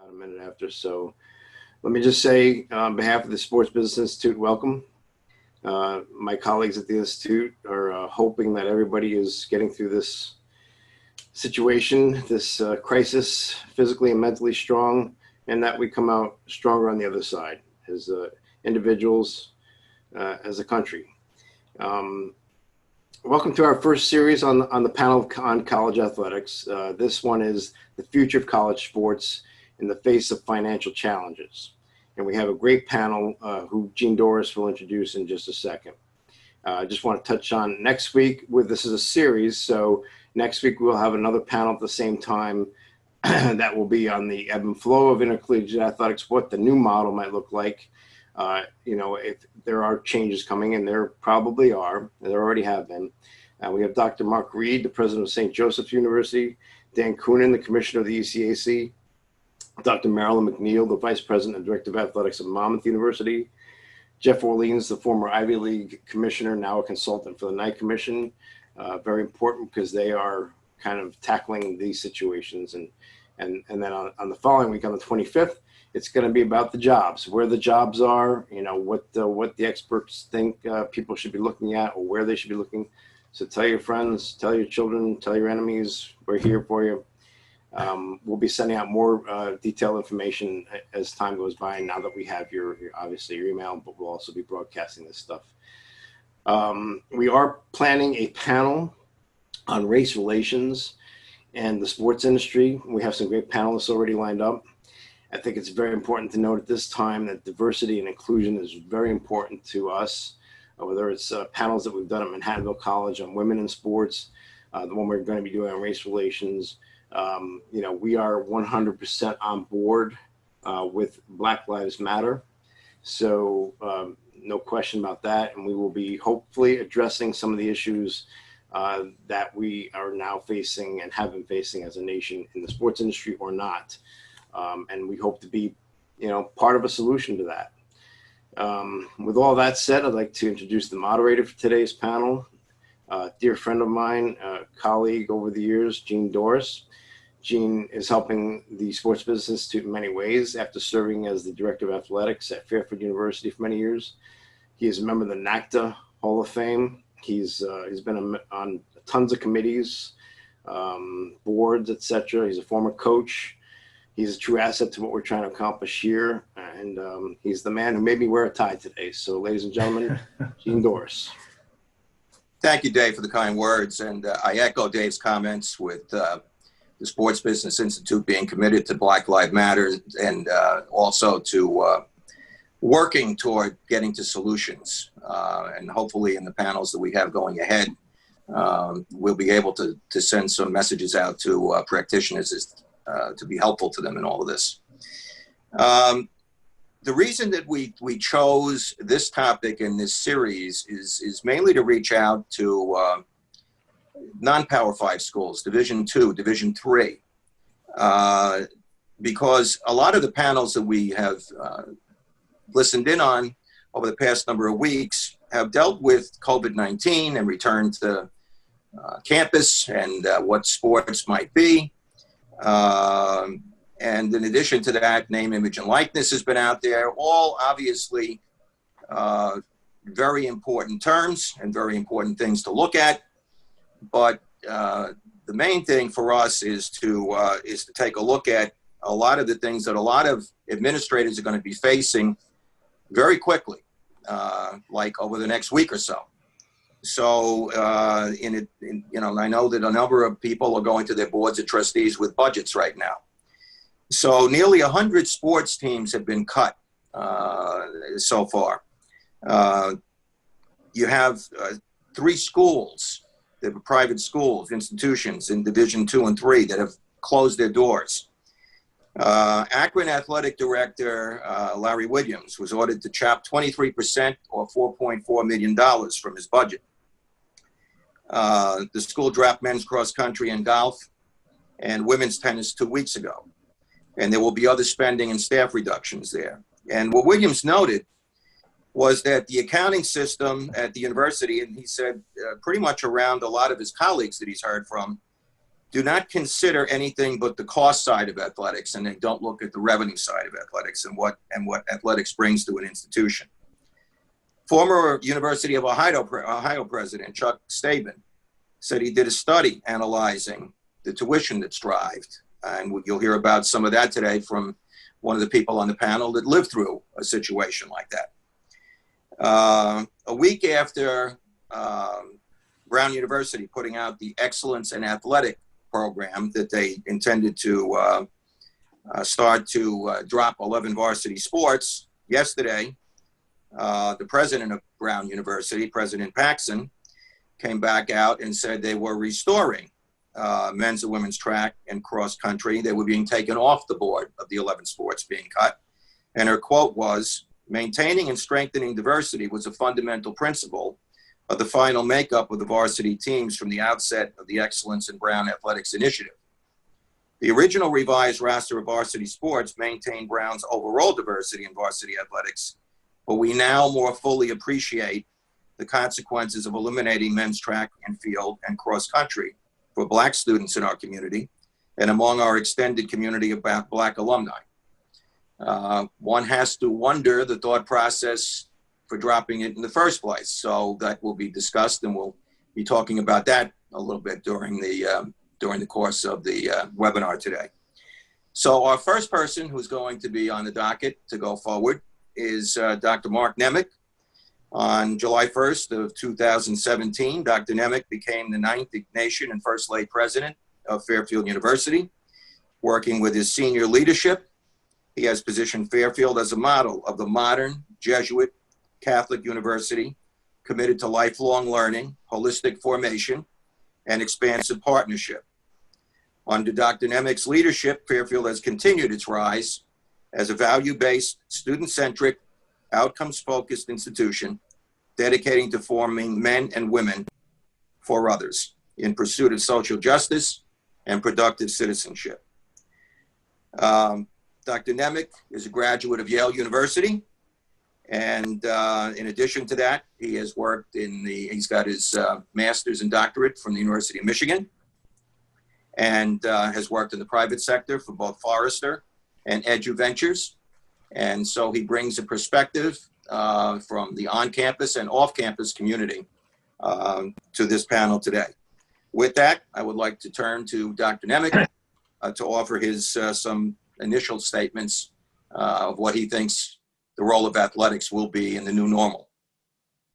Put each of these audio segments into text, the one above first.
about a minute after. So let me just say, on behalf of the Sports Business Institute, welcome. My colleagues at the Institute are hoping that everybody is getting through this situation, this crisis, physically and mentally strong, and that we come out stronger on the other side as individuals, as a country. Welcome to our first series on the panel on college athletics. This one is the future of college sports in the face of financial challenges. And we have a great panel who Jean Doris will introduce in just a second. I just want to touch on next week, this is a series, so next week we'll have another panel at the same time that will be on the ebb and flow of intercollegiate athletics, what the new model might look like. If there are changes coming, and there probably are, and there already have been. We have Dr. Mark Reed, the president of St. Joseph's University, Dan Coonan, the commissioner of the ECAC, Dr. Marilyn McNeil, the vice president and director of athletics at Monmouth University, Jeff Orleans, the former Ivy League commissioner, now a consultant for the Knight Commission. Very important because they are kind of tackling these situations. And then on the following week, on the 25th, it's going to be about the jobs, where the jobs are, what the experts think people should be looking at or where they should be looking. So tell your friends, tell your children, tell your enemies, we're here for you. We'll be sending out more detailed information as time goes by, now that we have your obviously your email, but we'll also be broadcasting this stuff. We are planning a panel on race relations and the sports industry. We have some great panelists already lined up. I think it's very important to note at this time that diversity and inclusion is very important to us, whether it's panels that we've done at Manhattanville College on women in sports, the one we're going to be doing on race relations. We are 100% on board with Black Lives Matter. So no question about that. And we will be hopefully addressing some of the issues that we are now facing and have been facing as a nation in the sports industry or not. And we hope to be, part of a solution to that. With all that said, I'd like to introduce the moderator for today's panel, dear friend of mine, colleague over the years, Jean Doris. Jean is helping the Sports Business Institute in many ways after serving as the director of athletics at Fairfield University for many years. He is a member of the NACDA Hall of Fame. He's been on tons of committees, boards, etc. He's a former coach. He's a true asset to what we're trying to accomplish here. And he's the man who made me wear a tie today. So ladies and gentlemen, Jean Doris. Thank you, Dave, for the kind words. And I echo Dave's comments with the Sports Business Institute being committed to Black Lives Matter and also to working toward getting to solutions. And hopefully in the panels that we have going ahead, we'll be able to send some messages out to practitioners to be helpful to them in all of this. The reason that we chose this topic in this series is mainly to reach out to non-Power 5 schools, Division II, Division III, because a lot of the panels that we have listened in on over the past number of weeks have dealt with COVID-19 and return to campus and what sports might be. And in addition to that, name, image, and likeness has been out there, all obviously very important terms and very important things to look at. But the main thing for us is to take a look at a lot of the things that a lot of administrators are going to be facing very quickly, like over the next week or so. So, I know that a number of people are going to their boards of trustees with budgets right now. So nearly 100 sports teams have been cut so far. You have 3 schools, the private schools, institutions in Division II and III that have closed their doors. Akron Athletic Director Larry Williams was ordered to chop 23% or $4.4 million from his budget. The school dropped men's cross country and golf and women's tennis 2 weeks ago. And there will be other spending and staff reductions there. And what Williams noted was that the accounting system at the university, and he said pretty much around a lot of his colleagues that he's heard from, do not consider anything but the cost side of athletics, and they don't look at the revenue side of athletics and what athletics brings to an institution. Former University of Ohio president Chuck Staben said he did a study analyzing the tuition that's derived, and you'll hear about some of that today from one of the people on the panel that lived through a situation like that. A week after Brown University putting out the Excellence in Athletic program that they intended to start to drop 11 varsity sports, yesterday, the president of Brown University, President Paxson, came back out and said they were restoring men's and women's track and cross country. They were being taken off the board of the 11 sports being cut. And her quote was, "Maintaining and strengthening diversity was a fundamental principle of the final makeup of the varsity teams from the outset of the Excellence in Brown Athletics initiative. The original revised roster of varsity sports maintained Brown's overall diversity in varsity athletics, but we now more fully appreciate the consequences of eliminating men's track and field and cross country for Black students in our community and among our extended community of Black alumni. One has to wonder the thought process for dropping it in the first place. So that will be discussed, and we'll be talking about that a little bit during the course of the webinar today. So our first person who's going to be on the docket to go forward is Dr. Mark Nemec. On July 1st of 2017, Dr. Nemec became the 9th Ignatian and First Lay President of Fairfield University. Working with his senior leadership, he has positioned Fairfield as a model of the modern Jesuit Catholic University committed to lifelong learning, holistic formation, and expansive partnership. Under Dr. Nemec's leadership, Fairfield has continued its rise as a value-based, student-centric, outcomes-focused institution dedicating to forming men and women for others in pursuit of social justice and productive citizenship. Dr. Nemec is a graduate of Yale University, and in addition to that, he has worked he's got his master's and doctorate from the University of Michigan, and has worked in the private sector for both Forrester and EduVentures. And so he brings a perspective from the on-campus and off-campus community to this panel today. With that, I would like to turn to Dr. Nemec to offer his some initial statements of what he thinks the role of athletics will be in the new normal.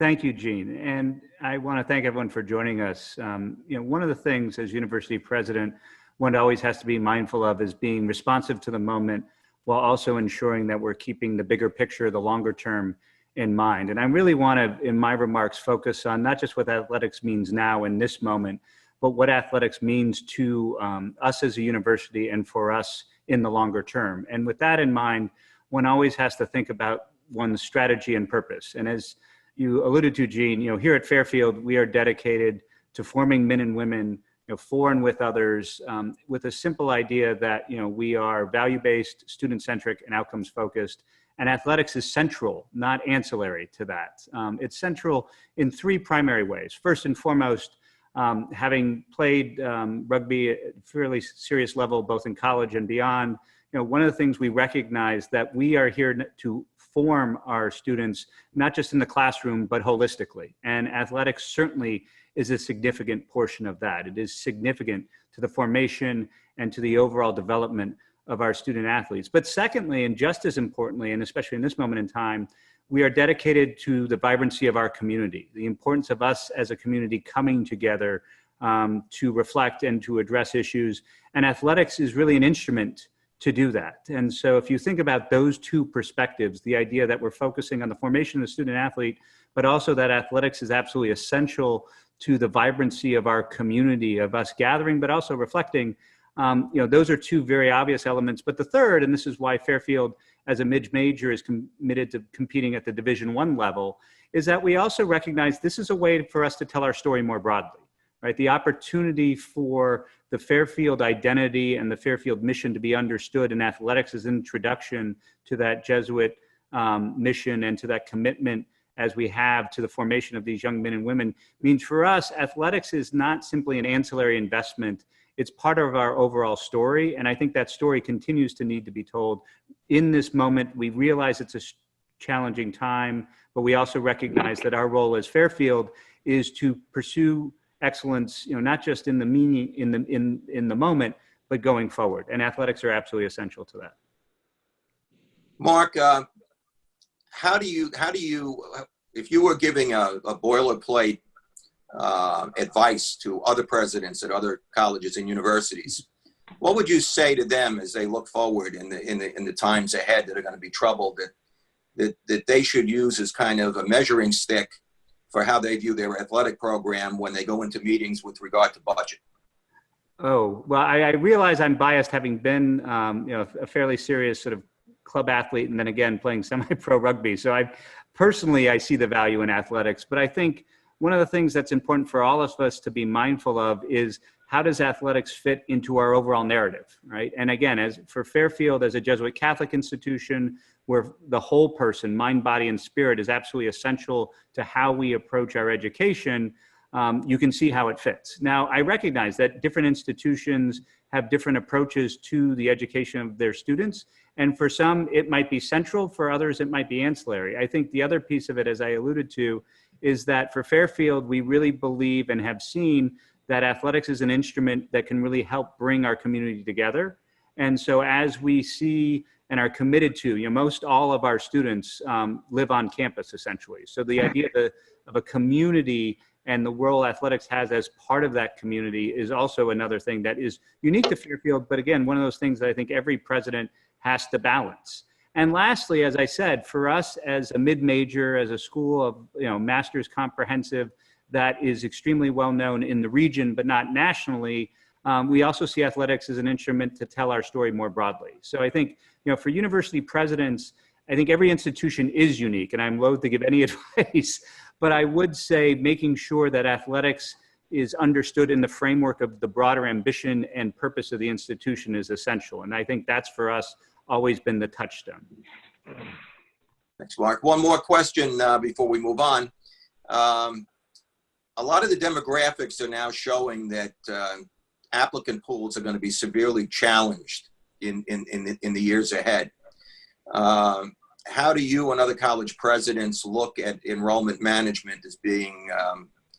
Thank you, Gene. And I want to thank everyone for joining us. One of the things as university president, one always has to be mindful of is being responsive to the moment while also ensuring that we're keeping the bigger picture, the longer term in mind. And I really want to, in my remarks, focus on not just what athletics means now in this moment, but what athletics means to us as a university and for us in the longer term. And with that in mind, one always has to think about one's strategy and purpose. And as you alluded to, Gene, here at Fairfield, we are dedicated to forming men and women, for and with others, with a simple idea that, we are value-based, student-centric, and outcomes-focused. And athletics is central, not ancillary to that. It's central in three primary ways. First and foremost, having played rugby at a fairly serious level, both in college and beyond, one of the things we recognize that we are here to form our students, not just in the classroom, but holistically. And athletics certainly is a significant portion of that. It is significant to the formation and to the overall development of our student athletes. But secondly, and just as importantly, and especially in this moment in time, we are dedicated to the vibrancy of our community, the importance of us as a community coming together to reflect and to address issues. And athletics is really an instrument to do that. And so if you think about those two perspectives, the idea that we're focusing on the formation of the student athlete, but also that athletics is absolutely essential to the vibrancy of our community, of us gathering, but also reflecting, those are two very obvious elements. But the third, and this is why Fairfield as a mid-major is committed to competing at the Division I level, is that we also recognize this is a way for us to tell our story more broadly, right? The opportunity for the Fairfield identity and the Fairfield mission to be understood in athletics as an introduction to that Jesuit mission and to that commitment as we have to the formation of these young men and women means for us, athletics is not simply an ancillary investment It's part of our overall story. And I think that story continues to need to be told. In this moment, we realize it's a challenging time, but we also recognize that our role as Fairfield is to pursue excellence, not just in the meaning, in the moment, but going forward. And athletics are absolutely essential to that. Mark, how do you, if you were giving a boilerplate advice to other presidents at other colleges and universities, what would you say to them as they look forward in the times ahead that are going to be troubled, that they should use as kind of a measuring stick for how they view their athletic program when they go into meetings with regard to budget? Oh, well, I realize I'm biased, having been, a fairly serious sort of club athlete, and then again playing semi-pro rugby. So I see the value in athletics, but I think one of the things that's important for all of us to be mindful of is, how does athletics fit into our overall narrative, right? And again, as for Fairfield, as a Jesuit Catholic institution, where the whole person, mind, body, and spirit, is absolutely essential to how we approach our education, you can see how it fits. Now, I recognize that different institutions have different approaches to the education of their students. And for some, it might be central. For others, it might be ancillary. I think the other piece of it, as I alluded to, is that for Fairfield, we really believe and have seen that athletics is an instrument that can really help bring our community together. And so as we see and are committed to, most all of our students live on campus, essentially. So the idea of a community and the role athletics has as part of that community is also another thing that is unique to Fairfield. But again, one of those things that I think every president has to balance. And lastly, as I said, for us as a mid-major, as a school of master's comprehensive that is extremely well known in the region, but not nationally, we also see athletics as an instrument to tell our story more broadly. So I think, for university presidents, I think every institution is unique, and I'm loath to give any advice, but I would say making sure that athletics is understood in the framework of the broader ambition and purpose of the institution is essential. And I think that's, for us, always been the touchstone. Thanks, Mark. One more question before we move on. A lot of the demographics are now showing that applicant pools are going to be severely challenged in the years ahead. How do you and other college presidents look at enrollment management as being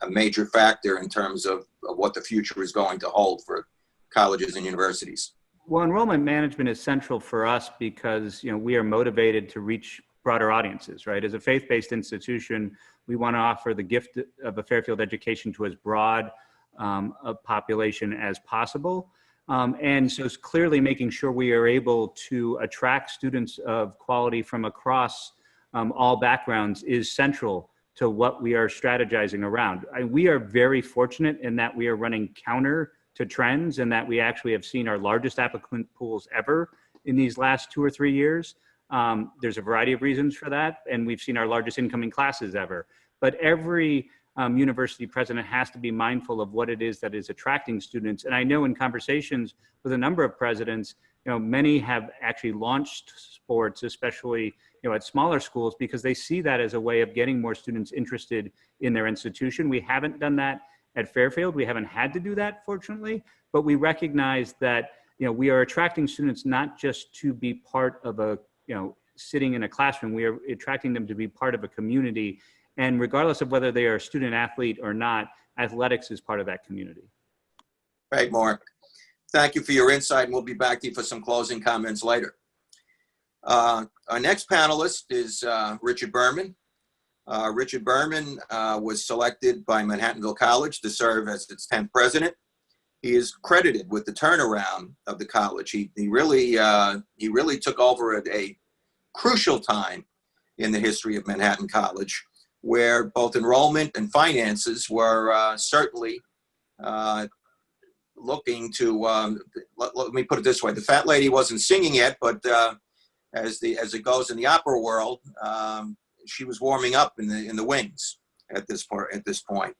a major factor in terms of what the future is going to hold for colleges and universities? Well, enrollment management is central for us because we are motivated to reach broader audiences, right? As a faith-based institution, we want to offer the gift of a Fairfield education to as broad a population as possible. And so it's clearly making sure we are able to attract students of quality from across all backgrounds is central to what we are strategizing around. We are very fortunate in that we are running counter to trends, and that we actually have seen our largest applicant pools ever in these last 2 or 3 years. There's a variety of reasons for that, and we've seen our largest incoming classes ever. But every university president has to be mindful of what it is that is attracting students. And I know in conversations with a number of presidents, many have actually launched sports, especially at smaller schools, because they see that as a way of getting more students interested in their institution. We haven't done that at Fairfield. We haven't had to do that, fortunately, but we recognize that we are attracting students not just to be part of a sitting in a classroom. We are attracting them to be part of a community, and regardless of whether they are a student athlete or not, athletics is part of that community. Right, Mark. Thank you for your insight, and we'll be back to you for some closing comments later. Our next panelist is Richard Berman. Richard Berman was selected by Manhattanville College to serve as its 10th president. He is credited with the turnaround of the college. He really took over at a crucial time in the history of Manhattan College, where both enrollment and finances were certainly looking to. Let me put it this way: the fat lady wasn't singing yet, but as it goes in the opera world. She was warming up in the wings at this point.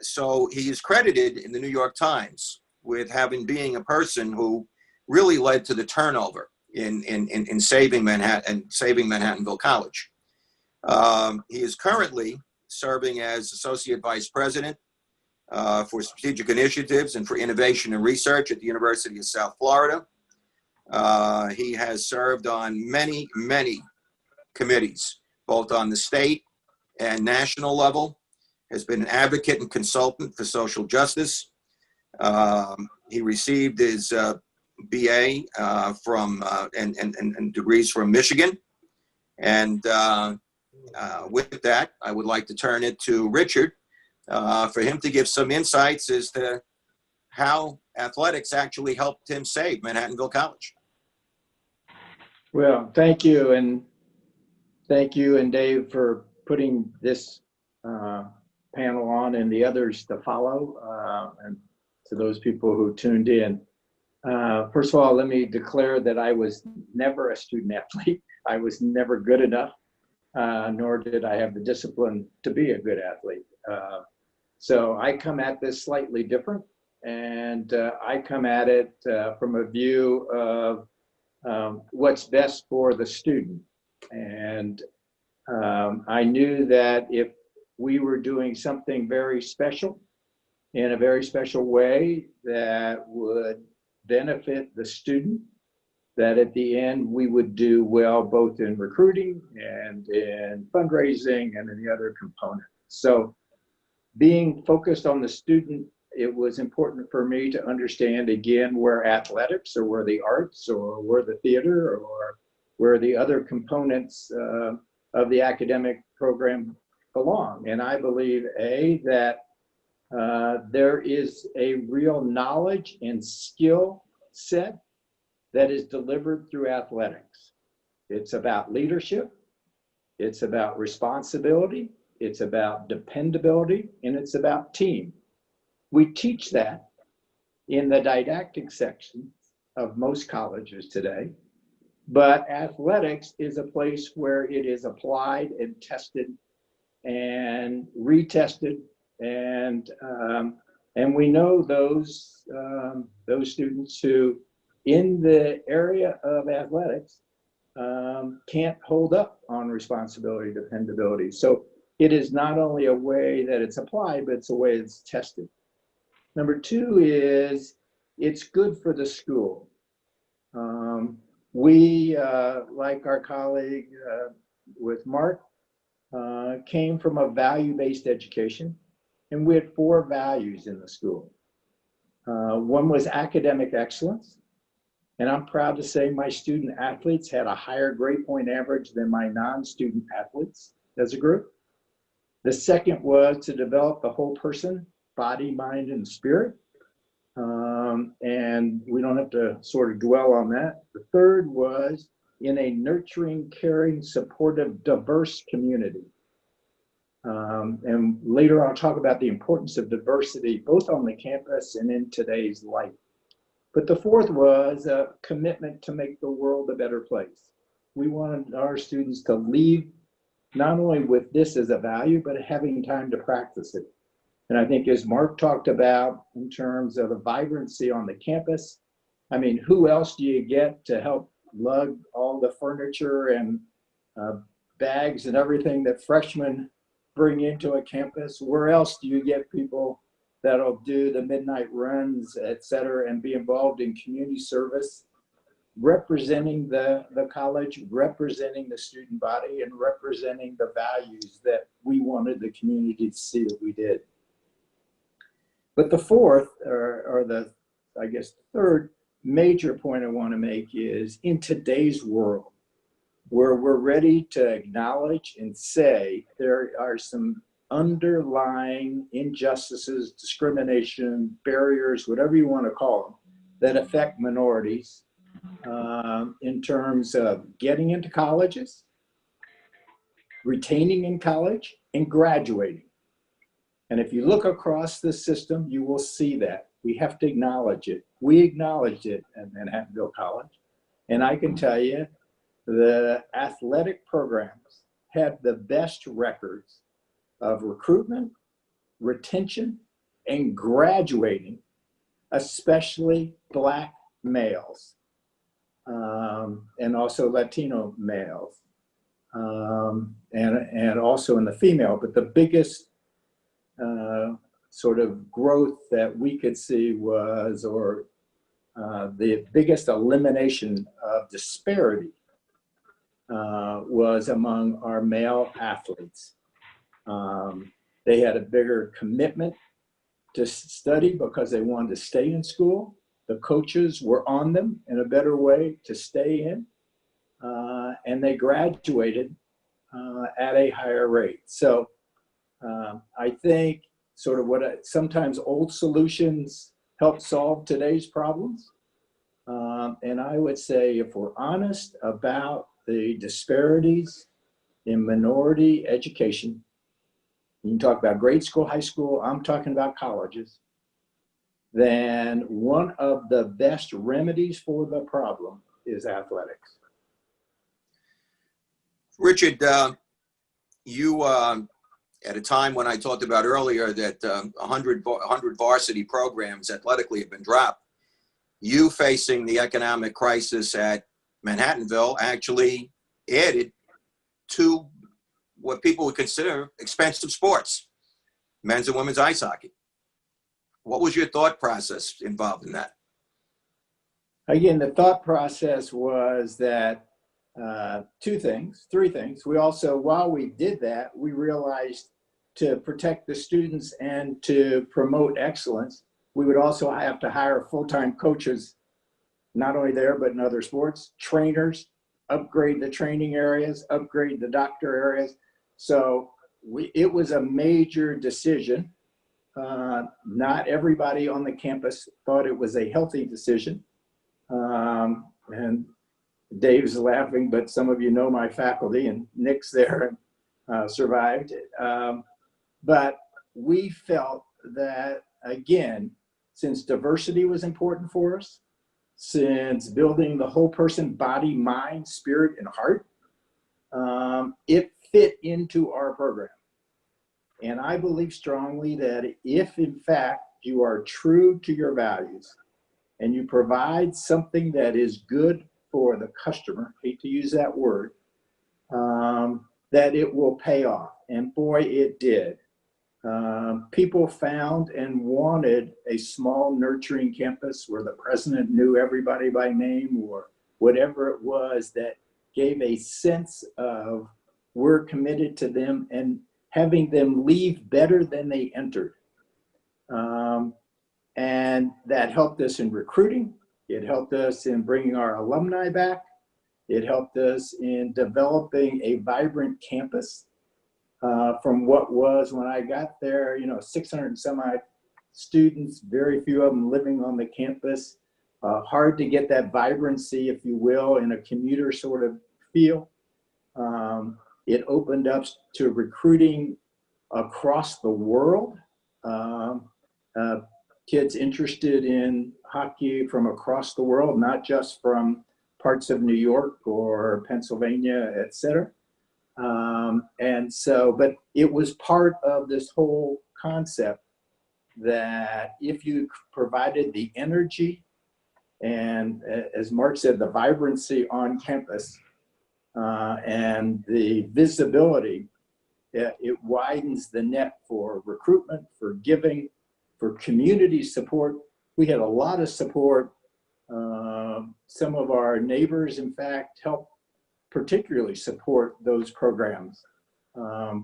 So he is credited in the New York Times with being a person who really led to the turnover in saving Manhattan, saving Manhattanville College. He is currently serving as Associate Vice President for strategic initiatives and for innovation and research at the University of South Florida. He has served on many, many committees, both on the state and national level, has been an advocate and consultant for social justice. He received his BA from and degrees from Michigan. And with that, I would like to turn it to Richard for him to give some insights as to how athletics actually helped him save Manhattanville College. Well, thank you. And thank you and Dave for putting this panel on and the others to follow, and to those people who tuned in. First of all, let me declare that I was never a student athlete. I was never good enough, nor did I have the discipline to be a good athlete. So I come at this slightly different, and I come at it from a view of what's best for the student. And I knew that if we were doing something very special in a very special way that would benefit the student, that at the end we would do well both in recruiting and in fundraising and in the other components. So being focused on the student, it was important for me to understand again where athletics or where the arts or where the theater or where the other components of the academic program belong. And I believe, that there is a real knowledge and skill set that is delivered through athletics. It's about leadership, it's about responsibility, it's about dependability, and it's about team. We teach that in the didactic section of most colleges today, but athletics is a place where it is applied and tested and retested, and we know those students who, in the area of athletics, can't hold up on responsibility, dependability. So it is not only a way that it's applied, but it's a way it's tested. Number two is it's good for the school. We, like our colleague with Mark, came from a value-based education, and we had 4 values in the school. One was academic excellence, and I'm proud to say my student athletes had a higher grade point average than my non-student athletes as a group. The second was to develop the whole person, body, mind, and spirit. And we don't have to sort of dwell on that. The third was in a nurturing, caring, supportive, diverse community. And later I'll talk about the importance of diversity, both on the campus and in today's life. But the fourth was a commitment to make the world a better place. We wanted our students to leave not only with this as a value, but having time to practice it. And I think as Mark talked about in terms of the vibrancy on the campus, I mean, who else do you get to help lug all the furniture and bags and everything that freshmen bring into a campus? Where else do you get people that'll do the midnight runs, et cetera, and be involved in community service, representing the college, representing the student body, and representing the values that we wanted the community to see that we did. But the fourth, or the, I guess, third major point I want to make is in today's world, where we're ready to acknowledge and say there are some underlying injustices, discrimination, barriers, whatever you want to call them, that affect minorities in terms of getting into colleges, retaining in college, and graduating. And if you look across the system, you will see that. We have to acknowledge it. We acknowledged it at Manhattanville College. And I can tell you, the athletic programs have the best records of recruitment, retention, and graduating, especially Black males, and also Latino males, and also in the female. But the biggest sort of growth that we could see was, or the biggest elimination of disparity was among our male athletes. They had a bigger commitment to study because they wanted to stay in school. The coaches were on them in a better way to stay in, and they graduated at a higher rate. So I think sort of sometimes old solutions help solve today's problems. And I would say if we're honest about the disparities in minority education, you can talk about grade school, high school, I'm talking about colleges, then one of the best remedies for the problem is athletics. Richard, you, at a time when I talked about earlier that 100 varsity programs athletically have been dropped, you facing the economic crisis at Manhattanville actually added to what people would consider expensive sports, men's and women's ice hockey. What was your thought process involved in that? Again, the thought process was that three things. We also, while we did that, we realized to protect the students and to promote excellence, we would also have to hire full-time coaches, not only there, but in other sports, trainers, upgrade the training areas, upgrade the doctor areas. So it was a major decision. Not everybody on the campus thought it was a healthy decision. And Dave's laughing, but some of you know my faculty, and Nick's there and survived. But we felt that, again, since diversity was important for us, since building the whole person, body, mind, spirit, and heart, it fit into our program. And I believe strongly that if, in fact, you are true to your values and you provide something that is good for the customer, hate to use that word, that it will pay off. And boy, it did. People found and wanted a small, nurturing campus where the president knew everybody by name, or whatever it was that gave a sense of we're committed to them and having them leave better than they entered. And that helped us in recruiting. It helped us in bringing our alumni back. It helped us in developing a vibrant campus. From what was, when I got there, 600 and some odd students, very few of them living on the campus. Hard to get that vibrancy, if you will, in a commuter sort of feel. It opened up to recruiting across the world. Kids interested in hockey from across the world, not just from parts of New York or Pennsylvania, et cetera. And so, but it was part of this whole concept that if you provided the energy and, as Mark said, the vibrancy on campus and the visibility, it widens the net for recruitment, for giving, for community support. We had a lot of support. Some of our neighbors, in fact, helped particularly support those programs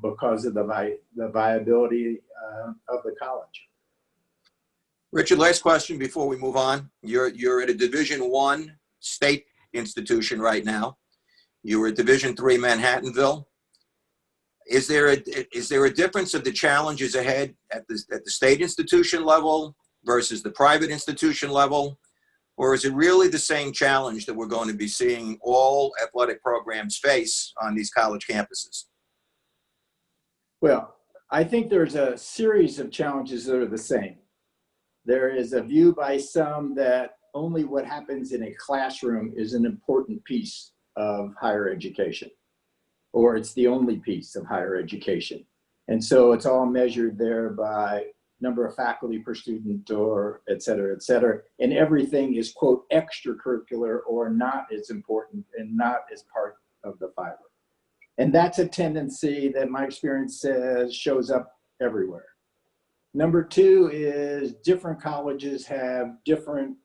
because of the viability of the college. Richard, last question before we move on. You're at a Division I state institution right now. You were at Division III Manhattanville. Is there a difference of the challenges ahead at the state institution level versus the private institution level? Or is it really the same challenge that we're going to be seeing all athletic programs face on these college campuses? Well, I think there's a series of challenges that are the same. There is a view by some that only what happens in a classroom is an important piece of higher education, or it's the only piece of higher education. And so it's all measured there by number of faculty per student, or et cetera, and everything is, quote, extracurricular or not as important and not as part of the fiber. And that's a tendency that my experience says shows up everywhere. Number two is different colleges have different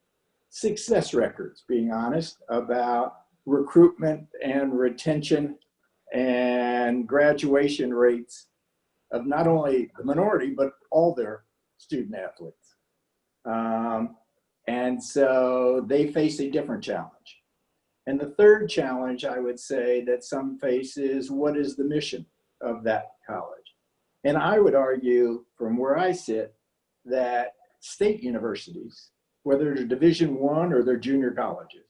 success records, being honest, about recruitment and retention and graduation rates of not only the minority, but all their student athletes. And so they face a different challenge. And the third challenge I would say that some face is, what is the mission of that college? And I would argue from where I sit that state universities, whether they're Division I or they're junior colleges,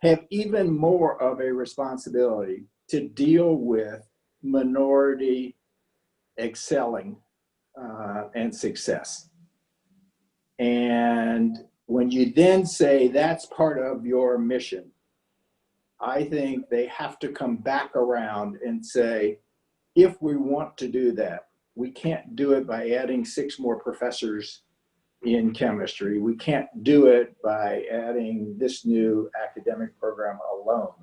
have even more of a responsibility to deal with minority excelling and success. And when you then say that's part of your mission, I think they have to come back around and say, if we want to do that, we can't do it by adding 6 more professors in chemistry. We can't do it by adding this new academic program alone.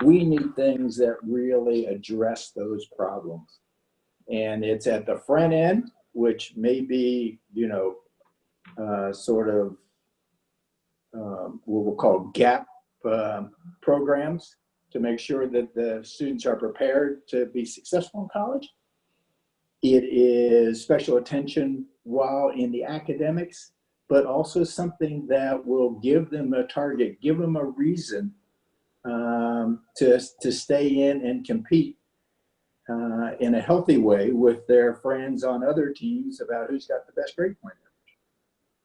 We need things that really address those problems. And it's at the front end, which may be, sort of what we'll call gap programs to make sure that the students are prepared to be successful in college. It is special attention while in the academics, but also something that will give them a target, give them a reason to stay in and compete in a healthy way with their friends on other teams about who's got the best grade point average.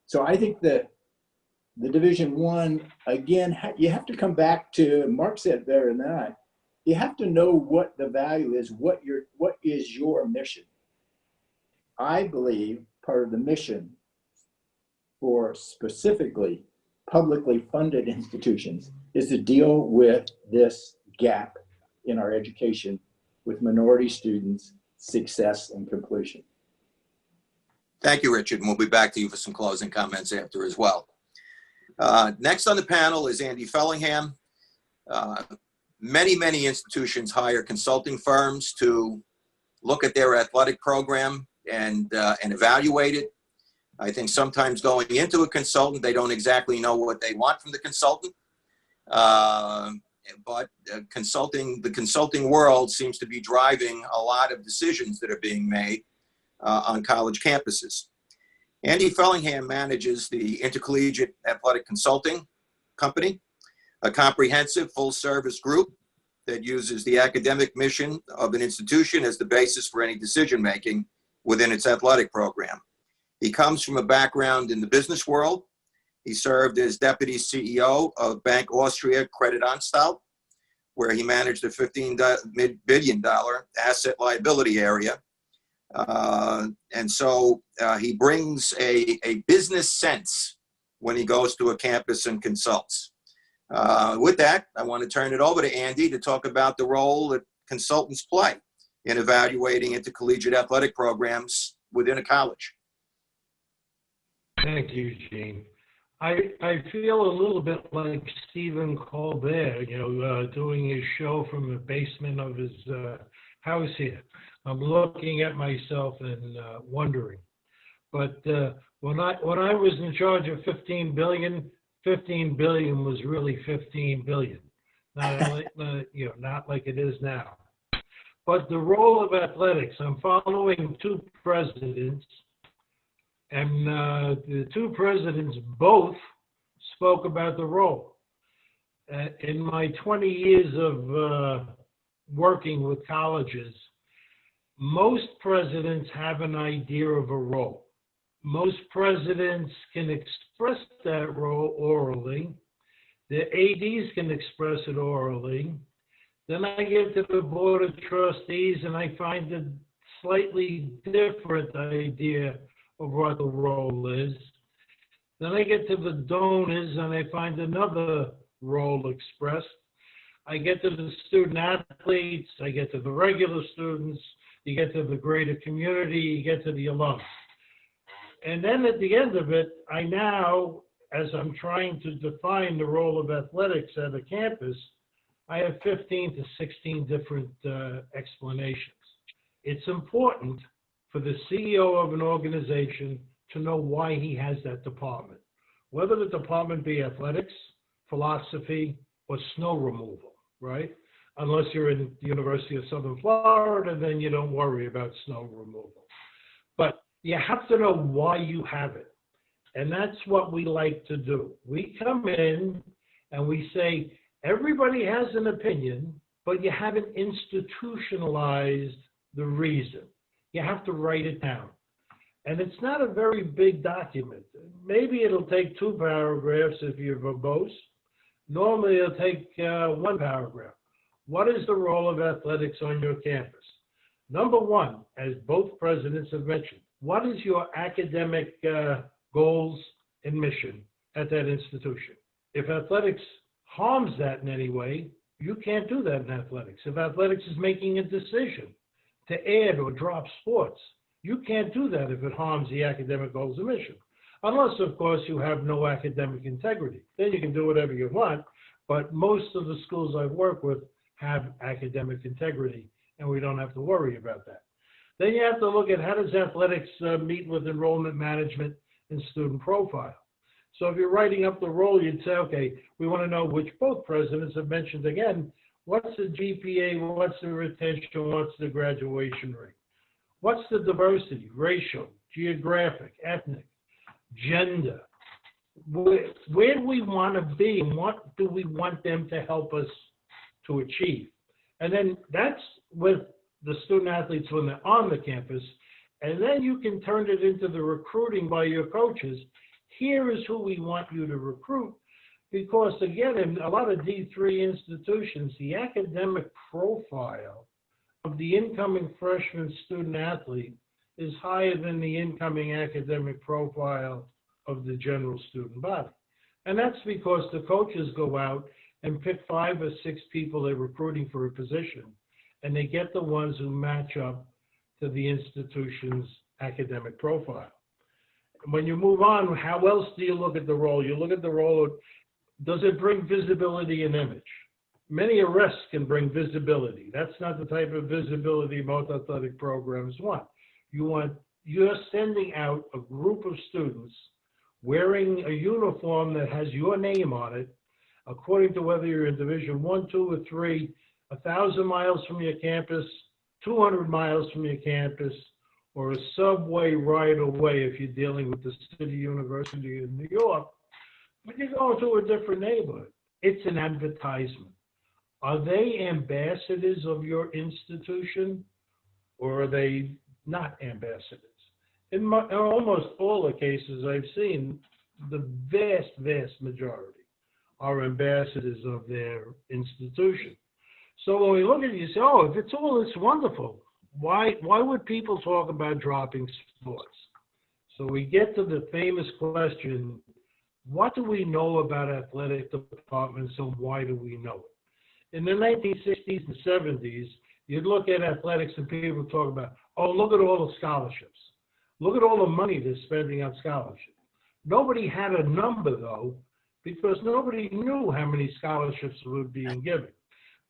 So I think that the Division I, again, you have to come back to, Mark said better than I, you have to know what the value is, what is your mission. I believe part of the mission for specifically publicly funded institutions is to deal with this gap in our education with minority students' success and completion. Thank you, Richard, and we'll be back to you for some closing comments after as well. Next on the panel is Andy Fellingham. Many institutions hire consulting firms to look at their athletic program and evaluate it. I think sometimes going into a consultant, they don't exactly know what they want from the consultant. But the consulting world seems to be driving a lot of decisions that are being made on college campuses. Andy Fellingham manages the Inter-Collegiate Athletic Consulting Company, a comprehensive full-service group that uses the academic mission of an institution as the basis for any decision-making within its athletic program. He comes from a background in the business world. He served as deputy CEO of Bank Austria Credit Anstalt, where he managed a $15 billion asset liability area. And so he brings a business sense when he goes to a campus and consults. With that, I want to turn it over to Andy to talk about the role that consultants play in evaluating intercollegiate athletic programs within a college. Thank you, Gene. I feel a little bit like Stephen Colbert, doing his show from the basement of his house here. I'm looking at myself and wondering. But when I was in charge of 15 billion was really 15 billion, not like it is now. But the role of athletics, I'm following 2 presidents, and the 2 presidents both spoke about the role. In my 20 years of working with colleges, most presidents have an idea of a role. Most presidents can express that role orally. The ADs can express it orally. Then I get to the Board of Trustees and I find a slightly different idea of what the role is. Then I get to the donors and I find another role expressed. I get to the student athletes, I get to the regular students, you get to the greater community, you get to the alumni. And then at the end of it, I now, as I'm trying to define the role of athletics at a campus, I have 15 to 16 different explanations. It's important for the CEO of an organization to know why he has that department, whether the department be athletics, philosophy, or snow removal, right? Unless you're in the University of Southern Florida, then you don't worry about snow removal. But you have to know why you have it. And that's what we like to do. We come in and we say, everybody has an opinion, but you haven't institutionalized the reason. You have to write it down. And it's not a very big document. Maybe it'll take 2 paragraphs if you're verbose. Normally it'll take 1 paragraph. What is the role of athletics on your campus? Number 1, as both presidents have mentioned, what is your academic goals and mission at that institution? If athletics harms that in any way, you can't do that in athletics. If athletics is making a decision to add or drop sports, you can't do that if it harms the academic goals and mission. Unless, of course, you have no academic integrity. Then you can do whatever you want. But most of the schools I've worked with have academic integrity, and we don't have to worry about that. Then you have to look at how does athletics meet with enrollment management and student profile. So if you're writing up the role, you'd say, okay, we want to know, which both presidents have mentioned again, what's the GPA, what's the retention, what's the graduation rate? What's the diversity, racial, geographic, ethnic, gender? Where do we want to be, and what do we want them to help us to achieve? And then that's with the student athletes when they're on the campus. And then you can turn it into the recruiting by your coaches. Here is who we want you to recruit. Because again, in a lot of D3 institutions, the academic profile of the incoming freshman student athlete is higher than the incoming academic profile of the general student body. And that's because the coaches go out and pick 5 or 6 people they're recruiting for a position, and they get the ones who match up to the institution's academic profile. When you move on, how else do you look at the role? You look at the role of, does it bring visibility and image? Many arrests can bring visibility. That's not the type of visibility most athletic programs want. You're sending out a group of students wearing a uniform that has your name on it, according to whether you're in Division 1, 2, or 3, 1,000 miles from your campus, 200 miles from your campus, or a subway ride away if you're dealing with the City University of New York. But you're going to a different neighborhood. It's an advertisement. Are they ambassadors of your institution, or are they not ambassadors? In almost all the cases I've seen, the vast, vast majority are ambassadors of their institution. So when we look at it, you say, oh, if it's all this wonderful, why would people talk about dropping sports? So we get to the famous question, what do we know about athletic departments, and why do we know it? In the 1960s and 70s, you'd look at athletics and people would talk about, oh, look at all the scholarships. Look at all the money they're spending on scholarships. Nobody had a number, though, because nobody knew how many scholarships were being given.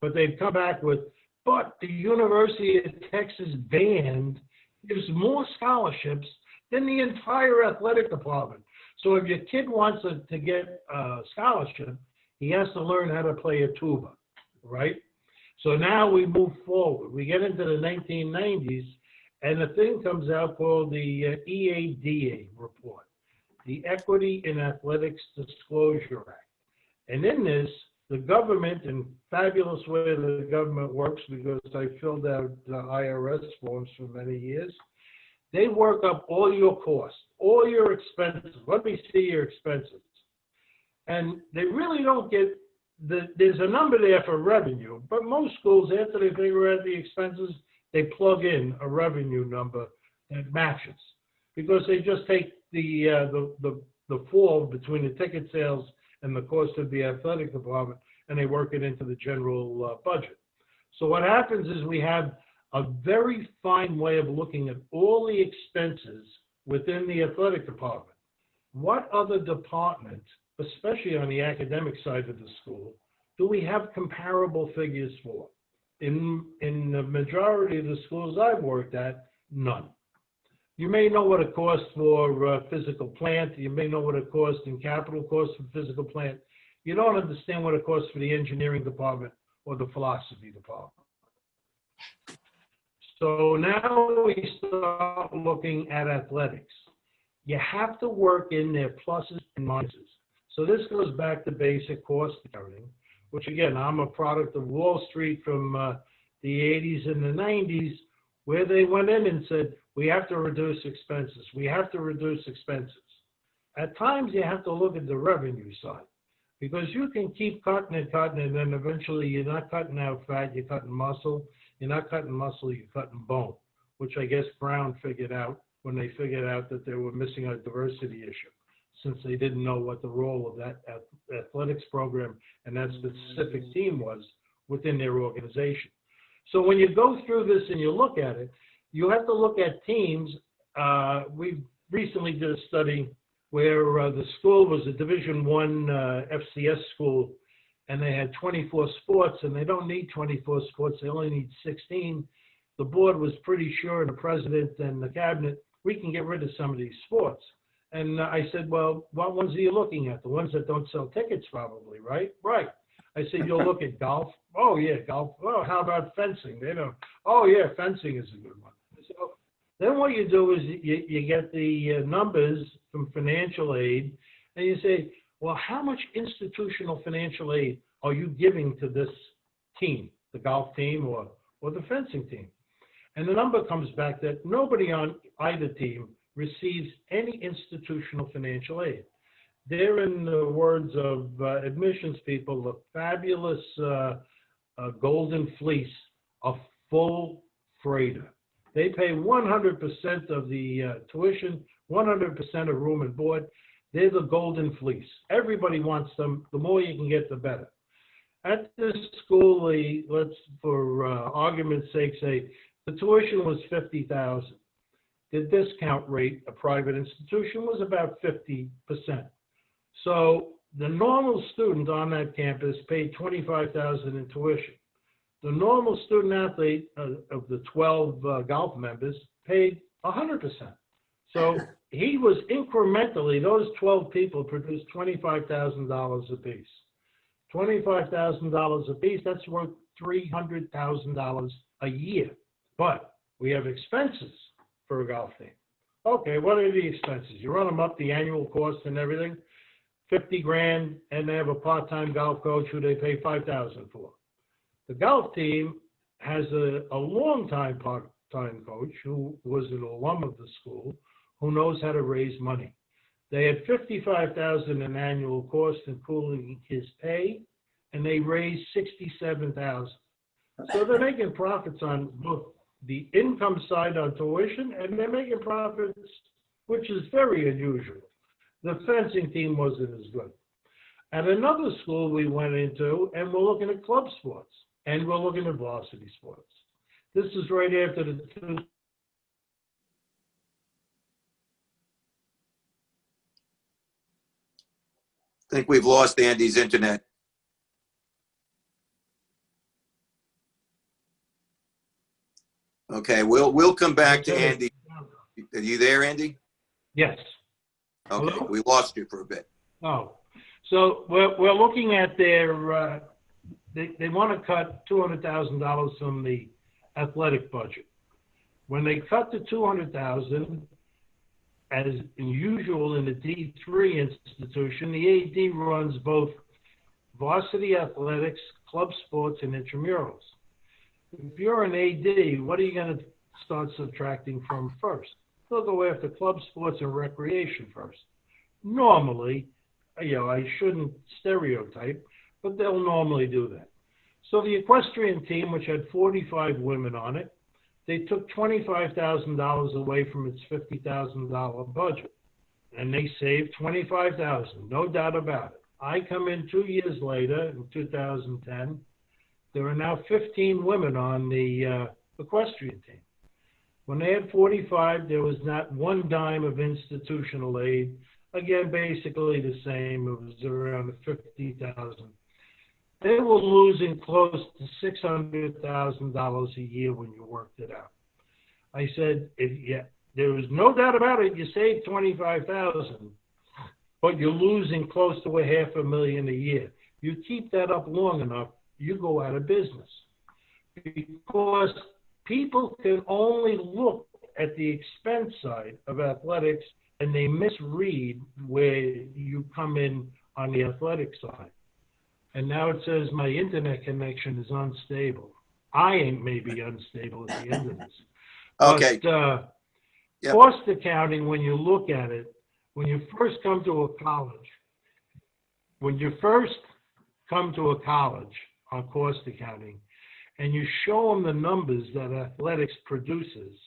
But they'd come back with, but the University of Texas band gives more scholarships than the entire athletic department. So if your kid wants to get a scholarship, he has to learn how to play a tuba, right? So now we move forward. We get into the 1990s, and a thing comes out called the EADA report, the Equity in Athletics Disclosure Act. And in this, the government, in fabulous way the government works, because I filled out the IRS forms for many years, they work up all your costs, all your expenses. Let me see your expenses. And they really don't get, there's a number there for revenue, but most schools, after they figure out the expenses, they plug in a revenue number that matches, because they just take the fall between the ticket sales and the cost of the athletic department, and they work it into the general budget. So what happens is we have a very fine way of looking at all the expenses within the athletic department. What other department, especially on the academic side of the school, do we have comparable figures for? In the majority of the schools I've worked at, none. You may know what it costs for physical plant. You may know what it costs in capital costs for physical plant. You don't understand what it costs for the engineering department or the philosophy department. So now we start looking at athletics. You have to work in their pluses and minuses. So this goes back to basic cost accounting, which again, I'm a product of Wall Street from the 80s and the 90s, where they went in and said, we have to reduce expenses. We have to reduce expenses. At times, you have to look at the revenue side, because you can keep cutting and cutting, and then eventually you're not cutting out fat, you're cutting muscle. You're not cutting muscle, you're cutting bone, which I guess Brown figured out when they figured out that they were missing a diversity issue, since they didn't know what the role of that athletics program and that specific team was within their organization. So when you go through this and you look at it, you have to look at teams. We recently did a study where the school was a Division I FCS school, and they had 24 sports, and they don't need 24 sports, they only need 16. The board was pretty sure, and the president and the cabinet, we can get rid of some of these sports. And I said, well, what ones are you looking at? The ones that don't sell tickets, probably, right? Right. I said, you'll look at golf. Oh, yeah, golf. Oh, how about fencing? They don't. Oh, yeah, fencing is a good one. So then what you do is you get the numbers from financial aid, and you say, well, how much institutional financial aid are you giving to this team, the golf team or the fencing team? And the number comes back that nobody on either team receives any institutional financial aid. They're, in the words of admissions people, the fabulous golden fleece, a full freighter. They pay 100% of the tuition, 100% of room and board. They're the golden fleece. Everybody wants them. The more you can get, the better. At this school, let's, for argument's sake, say the tuition was $50,000. The discount rate, a private institution, was about 50%. So the normal student on that campus paid $25,000 in tuition. The normal student athlete of the 12 golf members paid 100%. So he was incrementally, those 12 people produced $25,000 apiece. $25,000 apiece, that's worth $300,000 a year. But we have expenses for a golf team. Okay, what are the expenses? You run them up, the annual cost and everything, 50 grand, and they have a part-time golf coach who they pay $5,000 for. The golf team has a long-time part-time coach who was an alum of the school, who knows how to raise money. They had $55,000 in annual cost, including his pay, and they raised $67,000. So they're making profits on both the income side on tuition, and they're making profits, which is very unusual. The fencing team wasn't as good. At another school we went into, and we're looking at club sports, and we're looking at varsity sports. This is right after the two. I think we've lost Andy's internet. Okay, we'll come back to Andy. Are you there, Andy? Yes. Okay, Hello? we lost you for a bit. Oh, so we're looking at their, they want to cut $200,000 from the athletic budget. When they cut the $200,000, as usual in a D3 institution, the AD runs both varsity athletics, club sports, and intramurals. If you're an AD, what are you going to start subtracting from first? They'll go after club sports and recreation first. Normally, I shouldn't stereotype, but they'll normally do that. So the equestrian team, which had 45 women on it, they took $25,000 away from its $50,000 budget, and they saved $25,000, no doubt about it. I come in 2 years later, in 2010, there are now 15 women on the equestrian team. When they had 45, there was not one dime of institutional aid. Again, basically the same. It was around $50,000. They were losing close to $600,000 a year when you worked it out. I said, There is no doubt about it. You save 25,000, but you're losing close to $500,000 a year. You keep that up long enough, you go out of business, because people can only look at the expense side of athletics and they misread where you come in on the athletic side. And now it says my internet connection is unstable. I ain't maybe unstable at the end of this. Okay. But Yep. cost accounting, when you look at it, when you first come to a college on cost accounting, and you show them the numbers that athletics produces,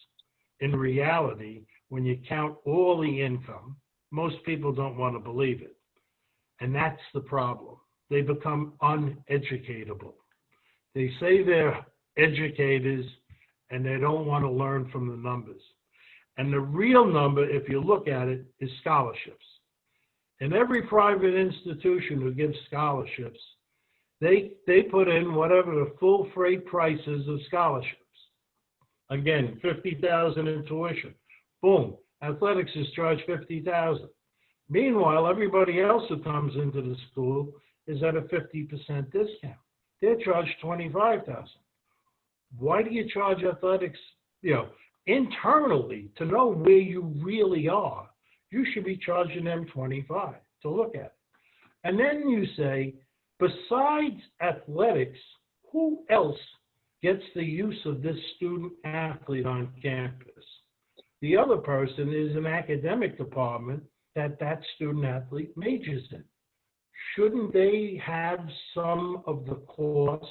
in reality, when you count all the income, most people don't want to believe it. And that's the problem. They become uneducatable. They say they're educators and they don't want to learn from the numbers. And the real number, if you look at it, is scholarships. And every private institution who gives scholarships, they put in whatever the full freight prices of scholarships. Again, $50,000 in tuition. Boom, athletics is charged $50,000. Meanwhile, everybody else who comes into the school is at a 50% discount. They're charged $25,000. Why do you charge athletics, internally, to know where you really are? You should be charging them $25 to look at it. And then you say, besides athletics, who else gets the use of this student athlete on campus? The other person is an academic department that student athlete majors in. Shouldn't they have some of the cost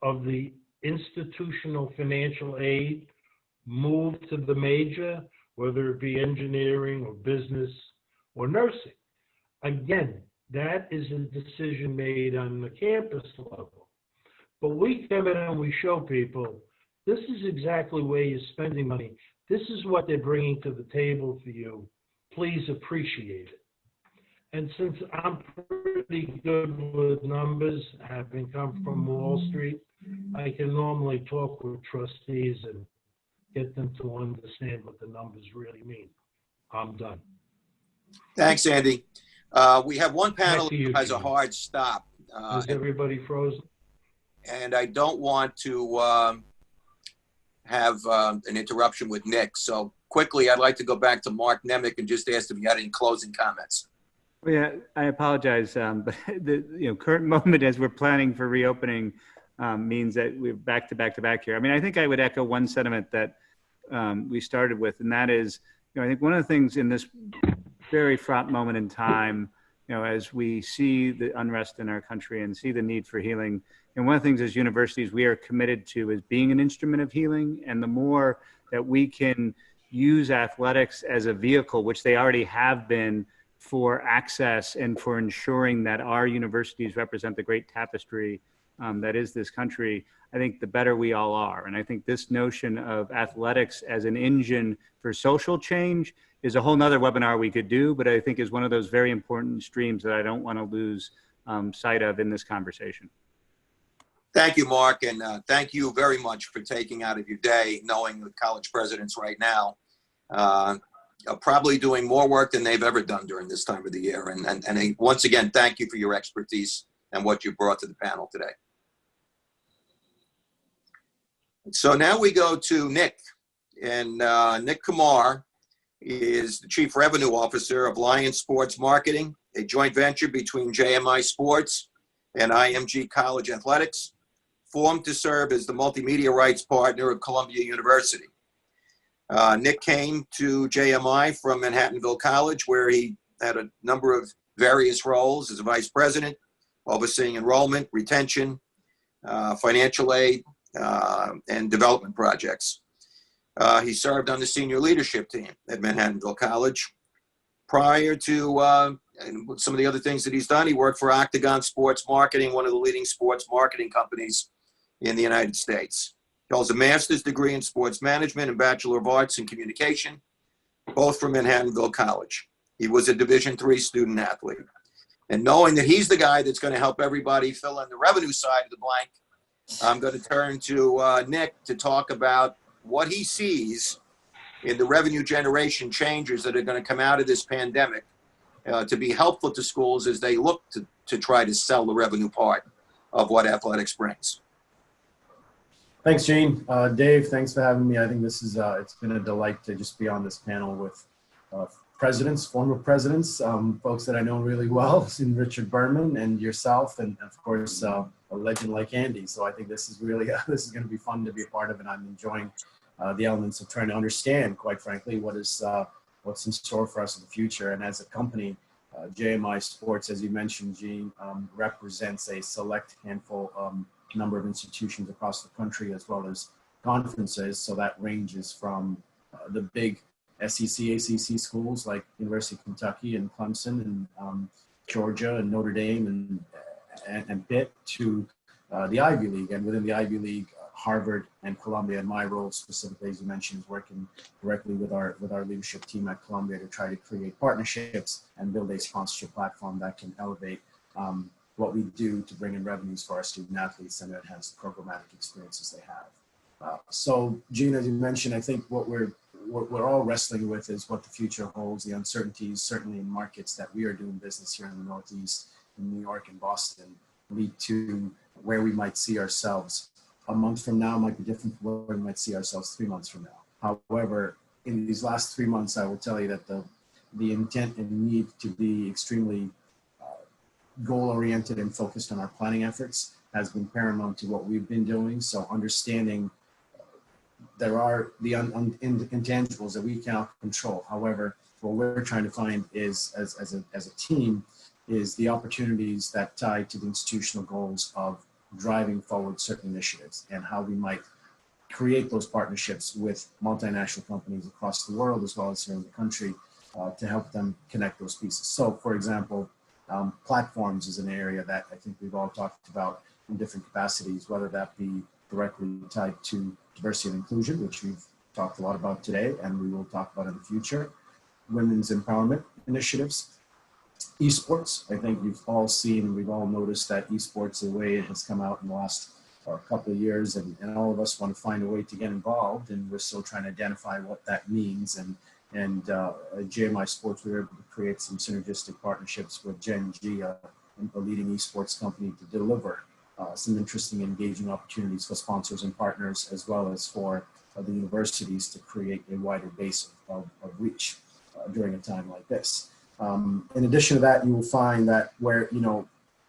of the institutional financial aid moved to the major, whether it be engineering or business or nursing? Again, that is a decision made on the campus level. But we come in and we show people, this is exactly where you're spending money. This is what they're bringing to the table for you. Please appreciate it. And since I'm pretty good with numbers, having come from Wall Street, I can normally talk with trustees and get them to understand what the numbers really mean. I'm done. Thanks, Andy. We have one panel Back to you, who has a Gene. hard stop. Is everybody frozen? And I don't want to have an interruption with Nick. So quickly, I'd like to go back to Mark Nemec and just ask if you had any closing comments. Well, yeah, I apologize, but the current moment as we're planning for reopening means that we're back to back here. I mean, I think I would echo one sentiment that we started with, and that is, I think one of the things in this very fraught moment in time, as we see the unrest in our country and see the need for healing, and one of the things as universities we are committed to is being an instrument of healing, and the more that we can use athletics as a vehicle, which they already have been, for access and for ensuring that our universities represent the great tapestry that is this country, I think the better we all are. And I think this notion of athletics as an engine for social change is a whole nother webinar we could do, but I think is one of those very important streams that I don't want to lose sight of in this conversation. Thank you, Mark, and thank you very much for taking out of your day, knowing the college presidents right now are probably doing more work than they've ever done during this time of the year. And once again, thank you for your expertise and what you brought to the panel today. So now we go to Nick, and Nick Kumar is the Chief Revenue Officer of Lion Sports Marketing, a joint venture between JMI Sports and IMG College Athletics, formed to serve as the multimedia rights partner of Columbia University. Nick came to JMI from Manhattanville College, where he had a number of various roles as a vice president, overseeing enrollment, retention, financial aid, and development projects. He served on the senior leadership team at Manhattanville College. Prior to and some of the other things that he's done, he worked for Octagon Sports Marketing, one of the leading sports marketing companies in the United States. He holds a master's degree in sports management and Bachelor of Arts in communication, both from Manhattanville College. He was a Division III student athlete. And knowing that he's the guy that's going to help everybody fill in the revenue side of the blank, I'm going to turn to Nick to talk about what he sees in the revenue generation changes that are going to come out of this pandemic to be helpful to schools as they look to try to sell the revenue part of what athletics brings. Thanks, Gene. Dave, thanks for having me. I think this is, it's been a delight to just be on this panel with presidents, former presidents, folks that I know really well, in Richard Berman and yourself, and of course, a legend like Andy. So I think this is really, this is going to be fun to be a part of, and I'm enjoying the elements of trying to understand, quite frankly, what's in store for us in the future. And as a company, JMI Sports, as you mentioned, Gene, represents a select handful number of institutions across the country, as well as conferences. So that ranges from the big SEC, ACC schools like University of Kentucky and Clemson and Georgia and Notre Dame and Pitt, to the Ivy League. And within the Ivy League, Harvard and Columbia. And my role specifically, as you mentioned, is working directly with our leadership team at Columbia to try to create partnerships and build a sponsorship platform that can elevate what we do to bring in revenues for our student athletes and enhance the programmatic experiences they have. So, Gene, as you mentioned, I think what we're all wrestling with is what the future holds, the uncertainties, certainly in markets that we are doing business here in the Northeast, in New York and Boston, lead to where we might see ourselves. A month from now might be different from where we might see ourselves 3 months from now. However, in these last 3 months, I will tell you that the intent and need to be extremely goal-oriented and focused on our planning efforts has been paramount to what we've been doing. So understanding there are the intangibles that we cannot control. However, what we're trying to find is, as a team, is the opportunities that tie to the institutional goals of driving forward certain initiatives and how we might create those partnerships with multinational companies across the world, as well as here in the country, to help them connect those pieces. So, for example, platforms is an area that I think we've all talked about in different capacities, whether that be directly tied to diversity and inclusion, which we've talked a lot about today, and we will talk about in the future, women's empowerment initiatives, esports. I think you've all seen and we've all noticed that esports, the way it has come out in the last couple of years, and all of us want to find a way to get involved, and we're still trying to identify what that means. And at JMI Sports, we were able to create some synergistic partnerships with Gen G, a leading esports company, to deliver some interesting, engaging opportunities for sponsors and partners, as well as for the universities to create a wider base of reach during a time like this. In addition to that, you will find that where,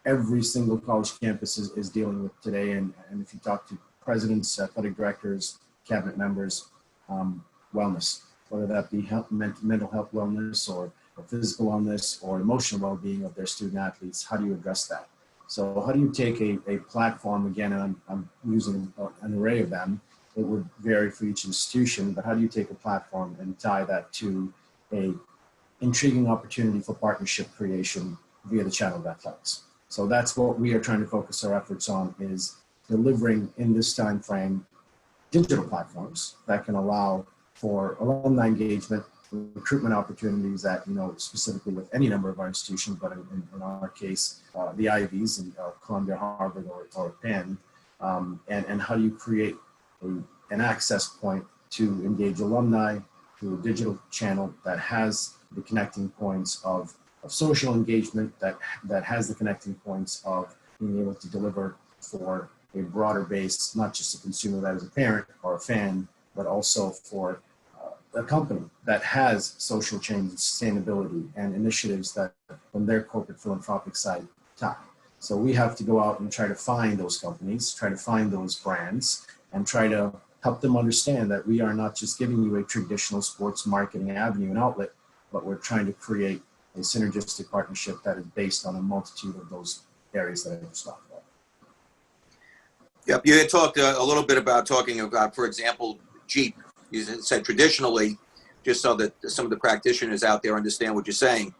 every single college campus is dealing with today, and if you talk to presidents, athletic directors, cabinet members, wellness, whether that be mental health wellness or physical wellness or emotional well-being of their student athletes, how do you address that? So how do you take a platform, again, and I'm using an array of them, it would vary for each institution, but how do you take a platform and tie that to a intriguing opportunity for partnership creation via the channel of athletics? So that's what we are trying to focus our efforts on, is delivering in this time frame digital platforms that can allow for alumni engagement, recruitment opportunities that, specifically with any number of our institutions, but in our case, the Ivies in Columbia, Harvard, or Penn, and how do you create an access point to engage alumni through a digital channel that has the connecting points of social engagement, that has the connecting points of being able to deliver for a broader base, not just a consumer that is a parent or a fan, but also for a company that has social change and sustainability and initiatives that from their corporate philanthropic side tie. So we have to go out and try to find those companies, try to find those brands, and try to help them understand that we are not just giving you a traditional sports marketing avenue and outlet, but we're trying to create a synergistic partnership that is based on a multitude of those areas that I just talked about. Yep, you had talked a little bit about talking about, for example, Jeep. You said traditionally, just so that some of the practitioners out there understand what you're saying,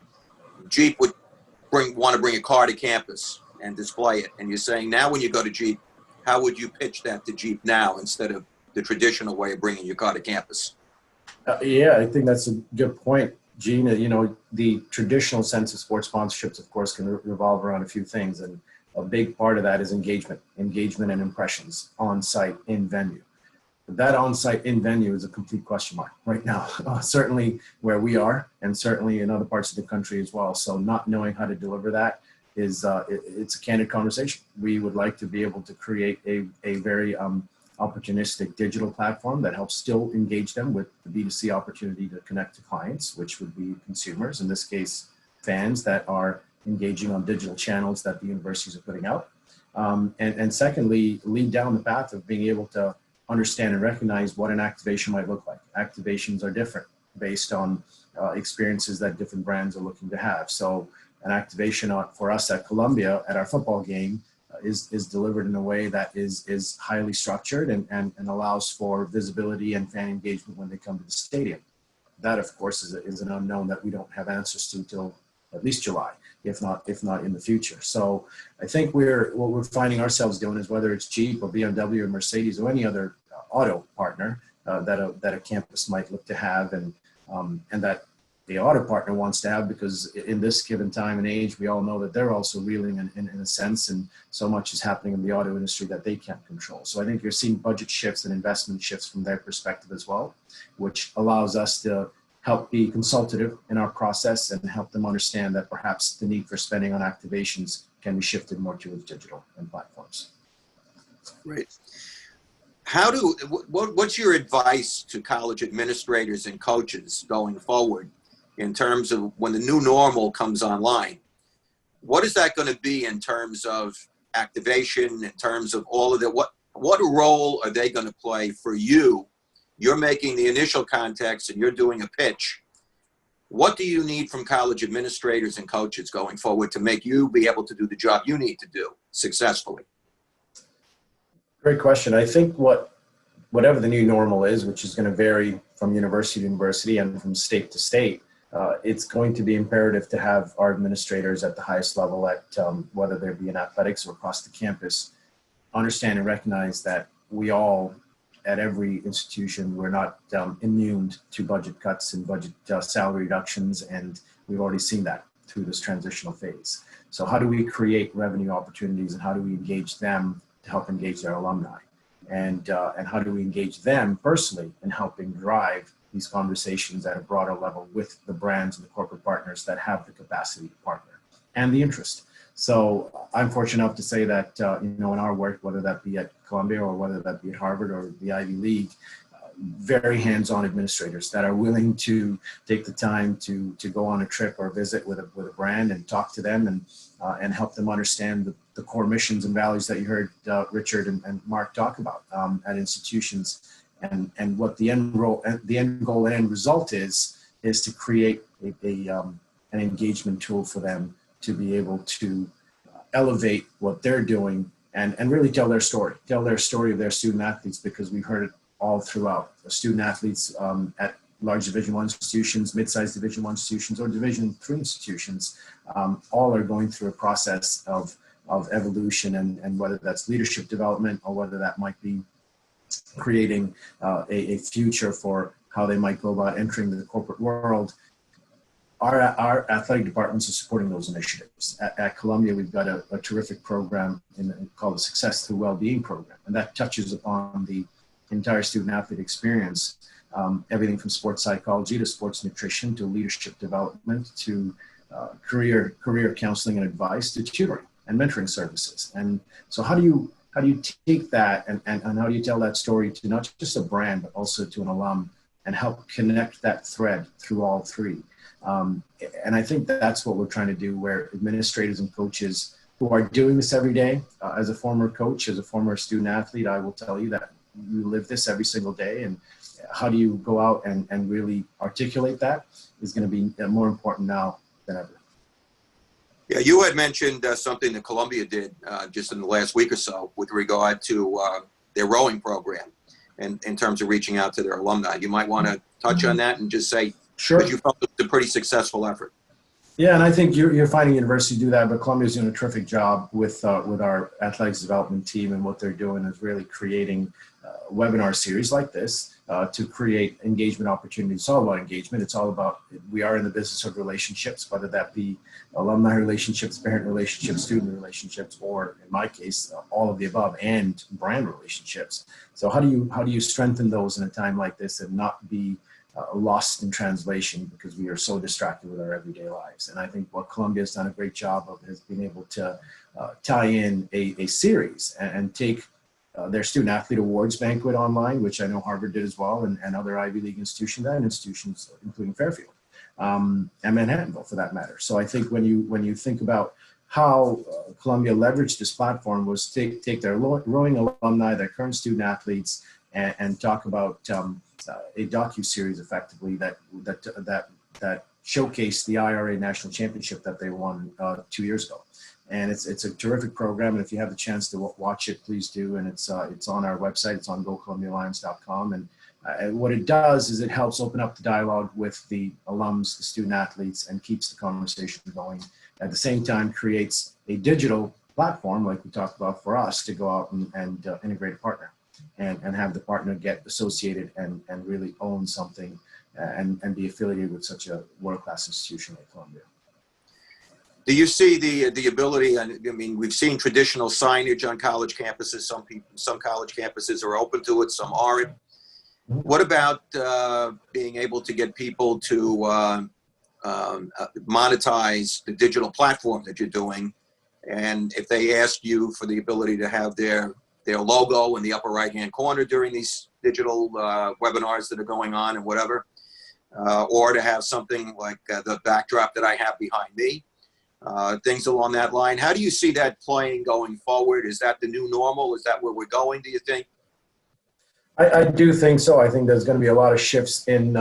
Jeep would want to bring a car to campus and display it. And you're saying now when you go to Jeep, how would you pitch that to Jeep now instead of the traditional way of bringing your car to campus? Yeah, I think that's a good point, Gene. The traditional sense of sports sponsorships, of course, can revolve around a few things. And a big part of that is engagement and impressions on site, in venue. That on-site in-venue is a complete question mark right now, certainly where we are and certainly in other parts of the country as well. So not knowing how to deliver that is, it's a candid conversation. We would like to be able to create a very opportunistic digital platform that helps still engage them with the B2C opportunity to connect to clients, which would be consumers, in this case, fans that are engaging on digital channels that the universities are putting out. And secondly, lead down the path of being able to understand and recognize what an activation might look like. Activations are different based on experiences that different brands are looking to have. So an activation for us at Columbia at our football game is delivered in a way that is highly structured and allows for visibility and fan engagement when they come to the stadium. That, of course, is an unknown that we don't have answers to until at least July, if not in the future. So I think what we're finding ourselves doing is, whether it's Jeep or BMW or Mercedes or any other auto partner that a campus might look to have, and that the auto partner wants to have, because in this given time and age, we all know that they're also reeling in a sense, and so much is happening in the auto industry that they can't control. So I think you're seeing budget shifts and investment shifts from their perspective as well, which allows us to help be consultative in our process and help them understand that perhaps the need for spending on activations can be shifted more towards digital and platforms. Great. What's your advice to college administrators and coaches going forward in terms of when the new normal comes online? What is that going to be in terms of activation, in terms of all of that? What role are they going to play for you? You're making the initial contacts and you're doing a pitch. What do you need from college administrators and coaches going forward to make you be able to do the job you need to do successfully? Great question. I think whatever the new normal is, which is going to vary from university to university and from state to state, it's going to be imperative to have our administrators at the highest level, at whether they be in athletics or across the campus, understand and recognize that we all, at every institution, we're not immune to budget cuts and budget salary reductions, and we've already seen that through this transitional phase. So how do we create revenue opportunities, and how do we engage them to help engage their alumni? And how do we engage them personally in helping drive these conversations at a broader level with the brands and the corporate partners that have the capacity to partner and the interest? So I'm fortunate enough to say that, in our work, whether that be at Columbia or whether that be at Harvard or the Ivy League, very hands-on administrators that are willing to take the time to go on a trip or visit with a brand and talk to them and help them understand the core missions and values that you heard Richard and Mark talk about at institutions, and what the end goal and end result is to create an engagement tool for them to be able to elevate what they're doing and really tell their story of their student athletes, because we've heard it all throughout. The student athletes at large Division I institutions, mid-sized Division I institutions, or Division III institutions, all are going through a process of evolution, and whether that's leadership development or whether that might be creating a future for how they might go about entering the corporate world. Our athletic departments are supporting those initiatives. At Columbia, we've got a terrific program called the Success Through Wellbeing Program, and that touches upon the entire student athlete experience, everything from sports psychology to sports nutrition to leadership development to career counseling and advice to tutoring and mentoring services. And so how do you take that and how do you tell that story to not just a brand but also to an alum and help connect that thread through all three? And I think that's what we're trying to do, where administrators and coaches who are doing this every day, as a former coach, as a former student athlete, I will tell you that you live this every single day, and how do you go out and really articulate that is going to be more important now than ever. Yeah, you had mentioned something that Columbia did just in the last week or so with regard to their rowing program and in terms of reaching out to their alumni. You might want to touch on that and just say, sure, that you felt it was a pretty successful effort. Yeah, and I think you're finding universities do that, but Columbia's doing a terrific job with our athletics development team, and what they're doing is really creating webinar series like this to create engagement opportunities. It's all about engagement. It's all about, we are in the business of relationships, whether that be alumni relationships, parent relationships, student relationships, or in my case, all of the above, and brand relationships. So how do you strengthen those in a time like this and not be lost in translation because we are so distracted with our everyday lives? And I think what Columbia has done a great job of has been able to tie in a series and take their student athlete awards banquet online, which I know Harvard did as well, and other Ivy League institutions and institutions, including Fairfield and Manhattanville for that matter. So I think when you think about how Columbia leveraged this platform was take their rowing alumni, their current student athletes, and talk about a docu-series effectively that showcased the IRA national championship that they won 2 years ago. And it's a terrific program, and if you have the chance to watch it, please do. And it's on our website. It's on gocolumbiaalliance.com. And what it does is it helps open up the dialogue with the alums, the student athletes, and keeps the conversation going. At the same time, creates a digital platform, like we talked about, for us to go out and integrate a partner and have the partner get associated and really own something and be affiliated with such a world-class institution like Columbia. Do you see the ability? I mean, we've seen traditional signage on college campuses. Some college campuses are open to it, some aren't. What about being able to get people to monetize the digital platform that you're doing? And if they ask you for the ability to have their logo in the upper right-hand corner during these digital webinars that are going on and whatever, or to have something like the backdrop that I have behind me, things along that line. How do you see that playing going forward? Is that the new normal? Is that where we're going, do you think? I do think so. I think there's going to be a lot of shifts in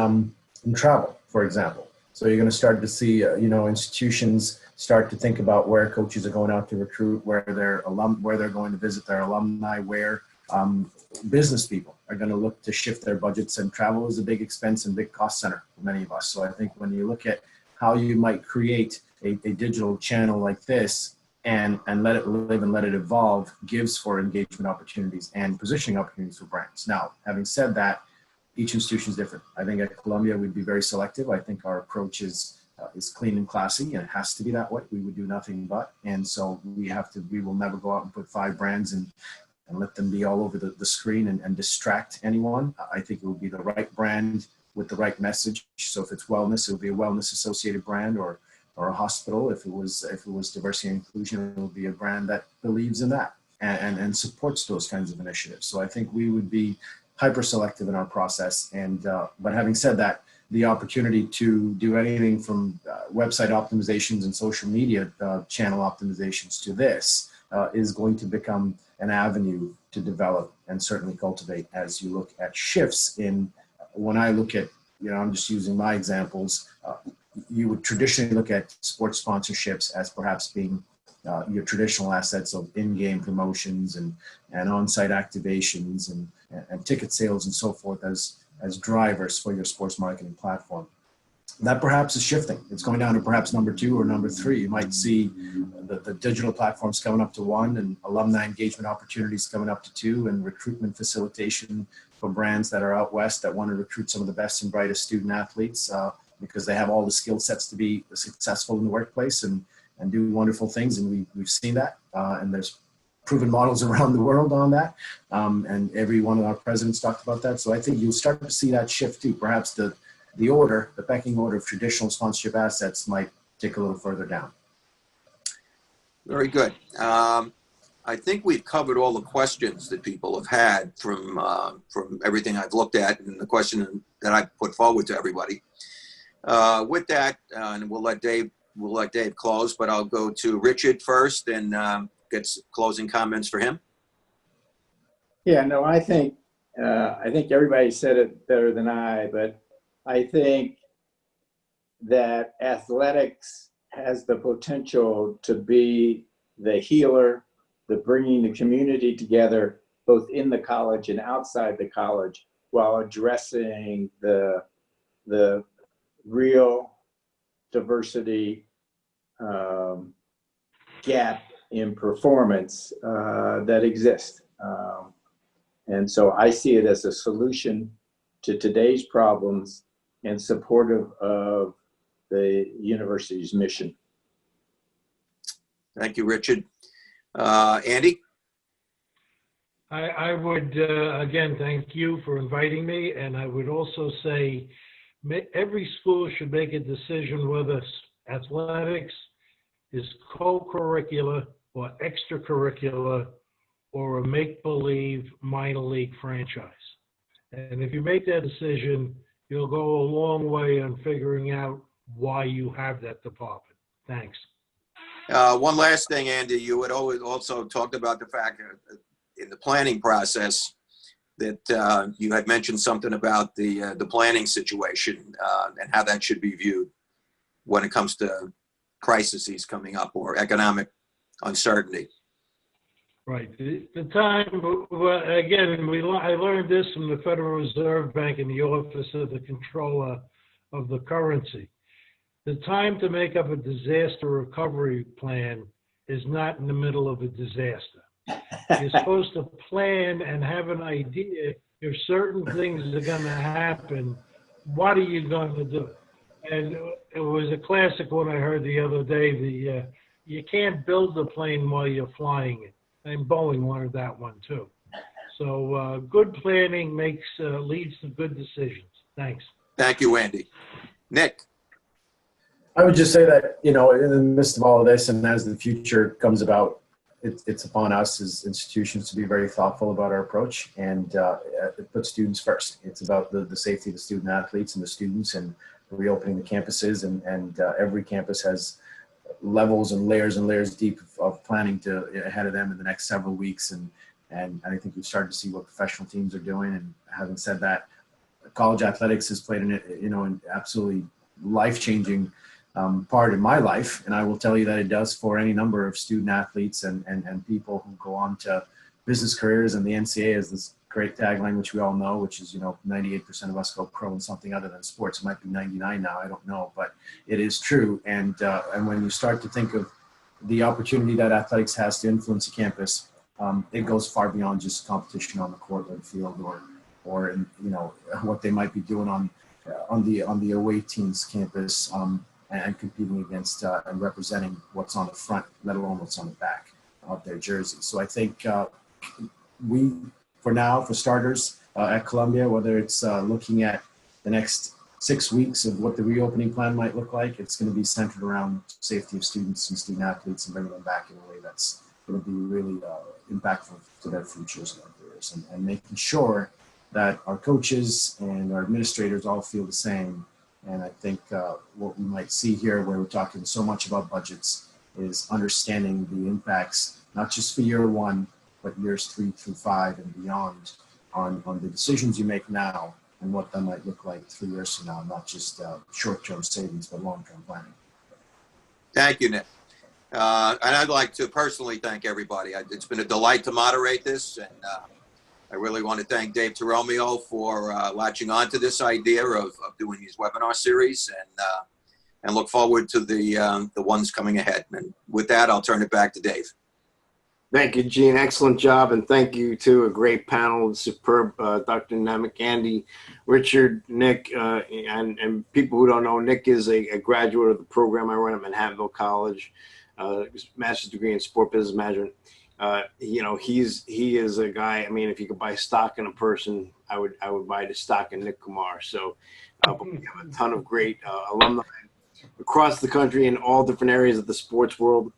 travel, for example. So you're going to start to see, institutions start to think about where coaches are going out to recruit, where they're going to visit their alumni, where business people are going to look to shift their budgets, and travel is a big expense and big cost center for many of us. So I think when you look at how you might create a digital channel like this and let it live and let it evolve, gives for engagement opportunities and positioning opportunities for brands. Now, having said that, each institution is different. I think at Columbia, we'd be very selective. I think our approach is clean and classy, and it has to be that way. We would do nothing but. And so we will never go out and put 5 brands and let them be all over the screen and distract anyone. I think it would be the right brand with the right message. So if it's wellness, it would be a wellness associated brand, or a hospital. If it was diversity and inclusion, it would be a brand that believes in that and supports those kinds of initiatives. So I think we would be hyper selective in our process. And but having said that, the opportunity to do anything from website optimizations and social media channel optimizations to this is going to become an avenue to develop and certainly cultivate as you look at shifts in. When I look at, I'm just using my examples, you would traditionally look at sports sponsorships as perhaps being your traditional assets of in-game promotions and on-site activations and ticket sales and so forth as drivers for your sports marketing platform. That perhaps is shifting. It's going down to perhaps number 2 or number 3. You might see the digital platforms coming up to 1, and alumni engagement opportunities coming up to 2, and recruitment facilitation for brands that are out west that want to recruit some of the best and brightest student athletes because they have all the skill sets to be successful in the workplace and do wonderful things. And we've seen that, and there's proven models around the world on that. And every one of our presidents talked about that. So I think you'll start to see that shift too. Perhaps the pecking order of traditional sponsorship assets might take a little further down. Very good. I think we've covered all the questions that people have had from everything I've looked at and the question that I put forward to everybody. With that, and we'll let Dave close, but I'll go to Richard first and get closing comments for him. Yeah, no, I think everybody said it better than I, but I think that athletics has the potential to be the healer, the bringing the community together, both in the college and outside the college, while addressing the real diversity gap in performance that exists. And so I see it as a solution to today's problems and supportive of the university's mission. Thank you, Richard. Andy? I would, again, thank you for inviting me. And I would also say every school should make a decision whether athletics is co-curricular or extracurricular or a make-believe minor league franchise. And if you make that decision, you'll go a long way on figuring out why you have that department. Thanks. One last thing, Andy, you had always also talked about the fact that in the planning process that you had mentioned something about the planning situation and how that should be viewed when it comes to crises coming up or economic uncertainty. Right. The time, well, again, I learned this from the Federal Reserve Bank in the Office of the Comptroller of the Currency. The time to make up a disaster recovery plan is not in the middle of a disaster. You're supposed to plan and have an idea if certain things are going to happen, what are you going to do? And it was a classic one I heard the other day, you can't build the plane while you're flying it. And Boeing learned that one too. So good planning leads to good decisions. Thanks. Thank you, Andy. Nick? I would just say that, in the midst of all of this and as the future comes about, it's upon us as institutions to be very thoughtful about our approach and put students first. It's about the safety of the student athletes and the students and reopening the campuses, and every campus has levels and layers deep of planning ahead of them in the next several weeks. And I think we've started to see what professional teams are doing. And having said that, college athletics has played an absolutely life-changing part in my life, and I will tell you that it does for any number of student athletes and people who go on to business careers. And the NCAA has this great tagline, which we all know, which is 98% of us go pro in something other than sports. It might be 99 now, I don't know, but it is true. And when you start to think of the opportunity that athletics has to influence a campus, it goes far beyond just competition on the court or the field or in, what they might be doing on the away team's campus. And competing against and representing what's on the front, let alone what's on the back of their jersey. So I think for starters, at Columbia, whether it's looking at the next 6 weeks of what the reopening plan might look like, it's going to be centered around safety of students and student athletes and bringing them back in a way that's going to be really impactful to their futures and their careers, and making sure that our coaches and our administrators all feel the same. And I think what we might see here, where we're talking so much about budgets, is understanding the impacts, not just for year one, but years 3 through 5 and beyond on the decisions you make now and what that might look like 3 years from now, not just short-term savings, but long-term planning. Thank you, Nick. And I'd like to personally thank everybody. It's been a delight to moderate this, and I really want to thank Dave Teromeo for latching on to this idea of doing these webinar series, and look forward to the ones coming ahead. And with that, I'll turn it back to Dave. Thank you, Gene. Excellent job. And thank you to a great panel, superb Dr. Nemec, Andy, Richard, Nick, and people who don't know, Nick is a graduate of the program I run at Manhattanville College, master's degree in sport business management. He is a guy. I mean, if you could buy stock in a person, I would buy the stock in Nick Kumar. So we have a ton of great alumni across the country in all different areas of the sports world.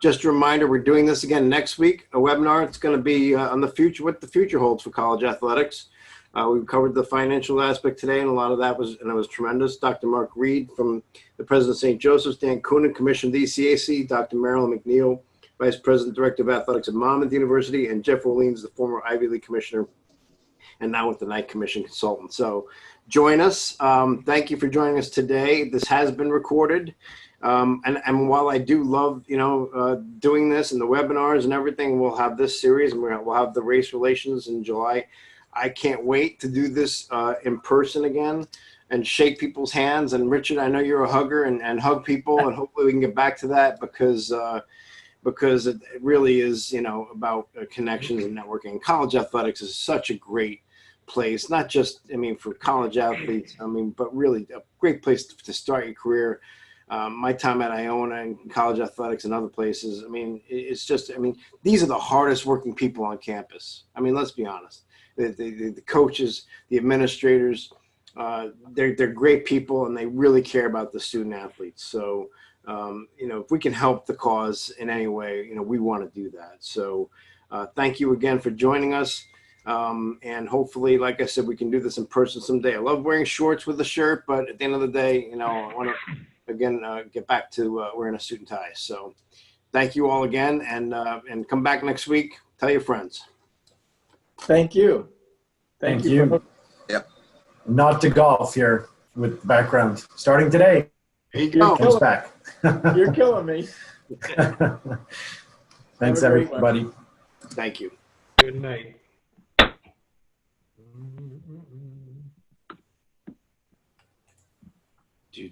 Just a reminder, we're doing this again next week, a webinar. It's going to be on the future, what the future holds for college athletics. We've covered the financial aspect today, and a lot of that was tremendous. Dr. Mark Reed from the President of St. Joseph's, Dan Coonan, Commissioner of the ECAC, Dr. Marilyn McNeil, Vice President, Director of Athletics at Monmouth University, and Jeff Orleans, the former Ivy League Commissioner, and now with the Knight Commission Consultant. So join us. Thank you for joining us today. This has been recorded. And while I do love, doing this and the webinars and everything, we'll have this series and we'll have the race relations in July. I can't wait to do this in person again. and shake people's hands. And Richard, I know you're a hugger, and hug people, and hopefully we can get back to that, because it really is, about connections and networking. College athletics is such a great place, not just, for college athletes, but really a great place to start your career. My time at Iona and college athletics and other places, it's just, these are the hardest working people on campus. Let's be honest. The coaches, the administrators, they're great people, and they really care about the student athletes. So, if we can help the cause in any way, we want to do that. So thank you again for joining us. And hopefully, like I said, we can do this in person someday. I love wearing shorts with a shirt, but at the end of the day, I want to, again, get back to wearing a suit and tie. So thank you all again, and come back next week. Tell your friends. Thank you. Thank you. Yep. Not to golf here with the background. Starting today. There you go. Comes back. You're killing me. Thanks, Have a great one. everybody. Thank you. Good night. Do